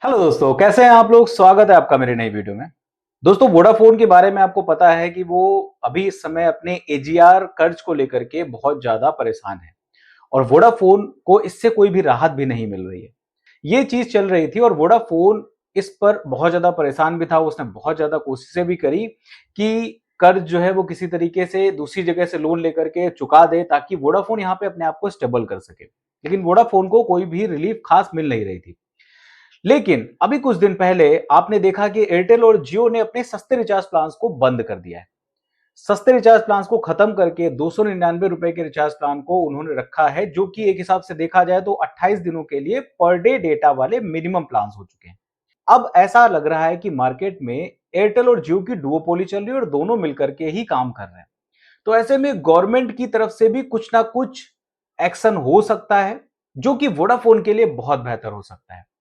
Hello दोस्तों, कैसे हैं आप लोग। स्वागत है आपका मेरी नई वीडियो में। दोस्तों, वोडाफोन के बारे में आपको पता है कि वो अभी इस समय अपने एजीआर कर्ज को लेकर के बहुत ज्यादा परेशान है और वोडाफोन को इससे कोई भी राहत भी नहीं मिल रही है। ये चीज चल रही थी और वोडाफोन इस पर बहुत ज्यादा परेशान भी था। उसने बहुत ज्यादा कोशिशें भी करी कि कर्ज जो है वो किसी तरीके से दूसरी जगह से लोन लेकर के चुका दे ताकि वोडाफोन यहाँ पे अपने आप को स्टेबल कर सके, लेकिन वोडाफोन को कोई भी रिलीफ खास मिल नहीं रही थी। लेकिन अभी कुछ दिन पहले आपने देखा कि एयरटेल और जियो ने अपने सस्ते रिचार्ज प्लान को बंद कर दिया है। सस्ते रिचार्ज प्लान को खत्म करके 299 रुपए के रिचार्ज प्लान को उन्होंने रखा है, जो कि एक हिसाब से देखा जाए तो 28 दिनों के लिए पर डे डेटा वाले मिनिमम प्लान हो चुके हैं। अब ऐसा लग रहा है कि मार्केट में एयरटेल और जियो की डुओपोली चल रही है और दोनों मिलकर के ही काम कर रहे हैं। तो ऐसे में गवर्नमेंट की तरफ से भी कुछ ना कुछ एक्शन हो सकता है, जो कि वोडाफोन के लिए बहुत बेहतर हो सकता है।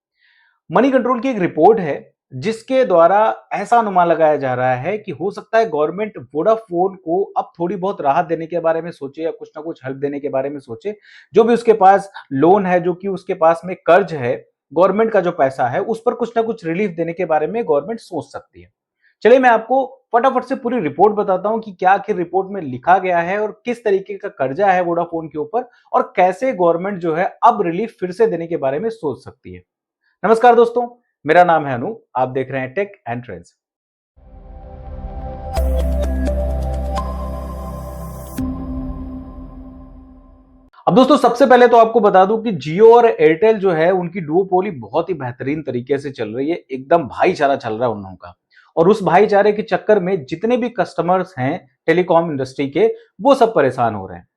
मनी कंट्रोल की एक रिपोर्ट है जिसके द्वारा ऐसा अनुमान लगाया जा रहा है कि हो सकता है गवर्नमेंट वोडाफोन को अब थोड़ी बहुत राहत देने के बारे में सोचे या कुछ ना कुछ हेल्प देने के बारे में सोचे। जो भी उसके पास लोन है, जो कि उसके पास में कर्ज है, गवर्नमेंट का जो पैसा है उस पर कुछ ना कुछ रिलीफ देने के बारे में गवर्नमेंट सोच सकती है। चलिए मैं आपको फटाफट से पूरी रिपोर्ट बताता हूं कि क्या आखिर रिपोर्ट में लिखा गया है और किस तरीके का कर्जा है वोडाफोन के ऊपर और कैसे गवर्नमेंट जो है अब रिलीफ फिर से देने के बारे में सोच सकती है। नमस्कार दोस्तों, मेरा नाम है अनु। आप देख रहे हैं टेक एंड ट्रेंड्स। अब दोस्तों, सबसे पहले तो आपको बता दूं कि जियो और एयरटेल जो है उनकी डुओपोली बहुत ही बेहतरीन तरीके से चल रही है। एकदम भाईचारा चल रहा है उन लोगों का और उस भाईचारे के चक्कर में जितने भी कस्टमर्स हैं टेलीकॉम इंडस्ट्री के, वो सब परेशान हो रहे हैं।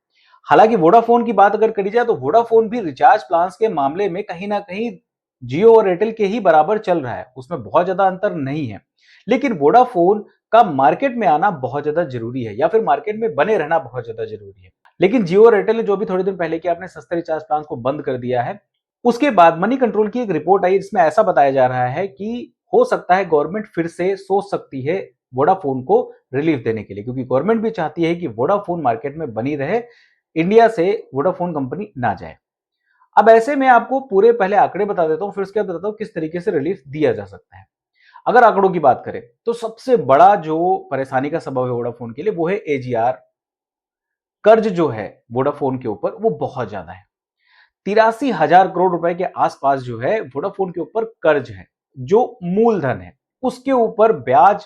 हालांकि वोडाफोन की बात अगर करी जाए तो वोडाफोन भी रिचार्ज प्लान्स के मामले में कहीं ना कहीं जियो और एयरटेल के ही बराबर चल रहा है, उसमें बहुत ज्यादा अंतर नहीं है। लेकिन वोडाफोन का मार्केट में आना बहुत ज्यादा जरूरी है या फिर मार्केट में बने रहना बहुत ज्यादा जरूरी है। लेकिन जियो और एयरटेल ने जो भी थोड़े दिन पहले किया, अपने सस्ते रिचार्ज प्लान को बंद कर दिया है। उसके बाद मनी कंट्रोल की एक रिपोर्ट आई, इसमें ऐसा बताया जा रहा है कि हो सकता है गवर्नमेंट फिर से सोच सकती है वोडाफोन को रिलीफ देने के लिए, क्योंकि गवर्नमेंट भी चाहती है कि वोडाफोन मार्केट में बनी रहे, इंडिया से वोडाफोन कंपनी ना जाए। अब ऐसे में आपको पूरे पहले आंकड़े बता देता हूं, फिर उसके बाद बताता हूं किस तरीके से रिलीफ दिया जा सकता है। अगर आंकड़ों की बात करें तो सबसे बड़ा जो परेशानी का सबब है वोडाफोन के लिए वो है एजीआर। कर्ज जो है वोडाफोन के ऊपर वो बहुत ज्यादा है। 83,000 करोड़ रुपए के आसपास जो है वोडाफोन के ऊपर कर्ज है, जो मूलधन है उसके ऊपर ब्याज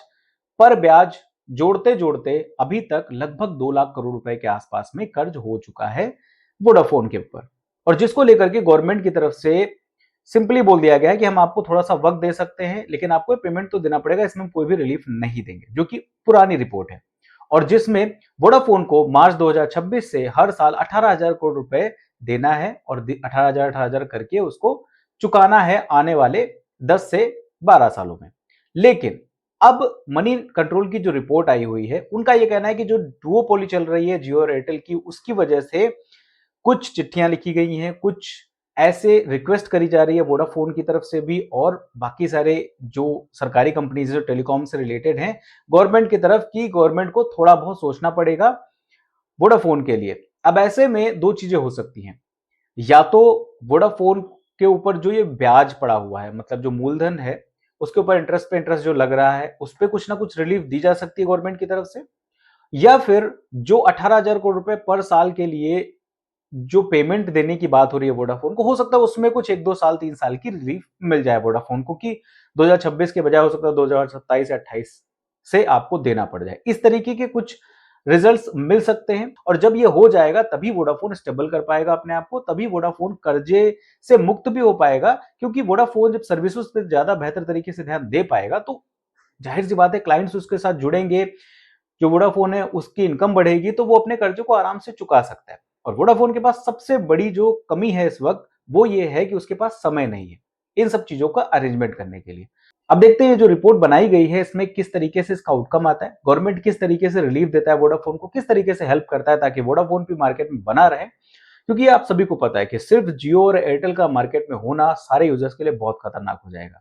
पर ब्याज जोड़ते जोड़ते अभी तक लगभग 2 लाख करोड़ रुपए के आसपास में कर्ज हो चुका है वोडाफोन के ऊपर। और जिसको लेकर के गवर्नमेंट की तरफ से सिंपली बोल दिया गया है कि हम आपको थोड़ा सा वक्त दे सकते हैं, लेकिन आपको पेमेंट तो देना पड़ेगा, इसमें हम कोई भी रिलीफ नहीं देंगे, जो कि पुरानी रिपोर्ट है। और जिसमें वोडाफोन को मार्च 2026 से हर साल 18,000 करोड़ रुपए देना है और 18,000 करके उसको चुकाना है आने वाले 10 से 12 सालों में। लेकिन अब मनी कंट्रोल की जो रिपोर्ट आई हुई है, उनका यह कहना है कि जो डुओपोली चल रही है जियो और एयरटेल की, उसकी वजह से कुछ चिट्ठियां लिखी गई हैं, कुछ ऐसे रिक्वेस्ट करी जा रही है वोडाफोन की तरफ से भी और बाकी सारे जो सरकारी कंपनीज जो टेलीकॉम से रिलेटेड हैं गवर्नमेंट की तरफ, की गवर्नमेंट को थोड़ा बहुत सोचना पड़ेगा वोडाफोन के लिए। अब ऐसे में दो चीजें हो सकती हैं, या तो वोडाफोन के ऊपर जो ये ब्याज पड़ा हुआ है, मतलब जो मूलधन है उसके ऊपर इंटरेस्ट पे इंटरेस्ट जो लग रहा है, उस पर कुछ ना कुछ रिलीफ दी जा सकती है गवर्नमेंट की तरफ से, या फिर जो 18,000 करोड़ रुपए पर साल के लिए जो पेमेंट देने की बात हो रही है वोडाफोन को, हो सकता है उसमें कुछ 1-2 साल 3 साल की रिलीफ मिल जाए वोडाफोन को, कि 2026 के बजाय हो सकता है 2027 या 28 से आपको देना पड़ जाए। इस तरीके के कुछ रिजल्ट्स मिल सकते हैं और जब ये हो जाएगा तभी वोडाफोन स्टेबल कर पाएगा अपने आप को, तभी वोडाफोन कर्जे से मुक्त भी हो पाएगा। क्योंकि वोडाफोन जब सर्विसेज पे ज्यादा बेहतर तरीके से ध्यान दे पाएगा तो जाहिर सी बात है क्लाइंट्स उसके साथ जुड़ेंगे, जो वोडाफोन है उसकी इनकम बढ़ेगी तो वो अपने कर्जों को आराम से चुका सकता है। और वोडाफोन के पास सबसे बड़ी जो कमी है इस वक्त वो ये है कि उसके पास समय नहीं है इन सब चीजों का अरेंजमेंट करने के लिए। अब देखते हैं जो रिपोर्ट बनाई गई है इसमें किस तरीके से इसका आउटकम आता है, गवर्नमेंट किस तरीके से रिलीफ देता है वोडाफोन को, किस तरीके से हेल्प करता है ताकि वोडाफोन भी मार्केट में बना रहे। क्योंकि आप सभी को पता है कि सिर्फ जियो और एयरटेल का मार्केट में होना सारे यूजर्स के लिए बहुत खतरनाक हो जाएगा।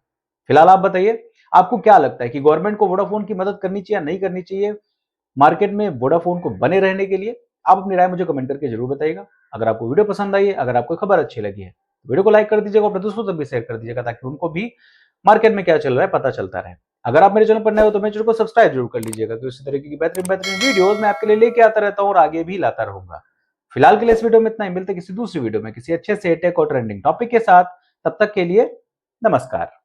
फिलहाल आप बताइए, आपको क्या लगता है कि गवर्नमेंट को वोडाफोन की मदद करनी चाहिए या नहीं करनी चाहिए मार्केट में वोडाफोन को बने रहने के लिए? आप अपनी राय मुझे कमेंट करके जरूर बताइएगा। अगर आपको वीडियो पसंद आई है, अगर आपको खबर अच्छी लगी है तो वीडियो को लाइक कर दीजिएगा और अपने दोस्तों तक भी शेयर कर दीजिएगा ताकि उनको भी मार्केट में क्या चल रहा है पता चलता रहे। अगर आप मेरे चैनल पर नए हो तो मेरे चैनल को सब्सक्राइब जरूर कर लीजिएगा, तो इसी तरीके की बेहतरीन बेहतरीन वीडियोस मैं आपके लिए लेके आता रहता हूँ और आगे भी लाता रहूंगा। फिलहाल के लिए इस वीडियो में इतना ही, मिलते किसी दूसरी वीडियो में किसी अच्छे से टेक और ट्रेंडिंग टॉपिक के साथ। तब तक के लिए नमस्कार।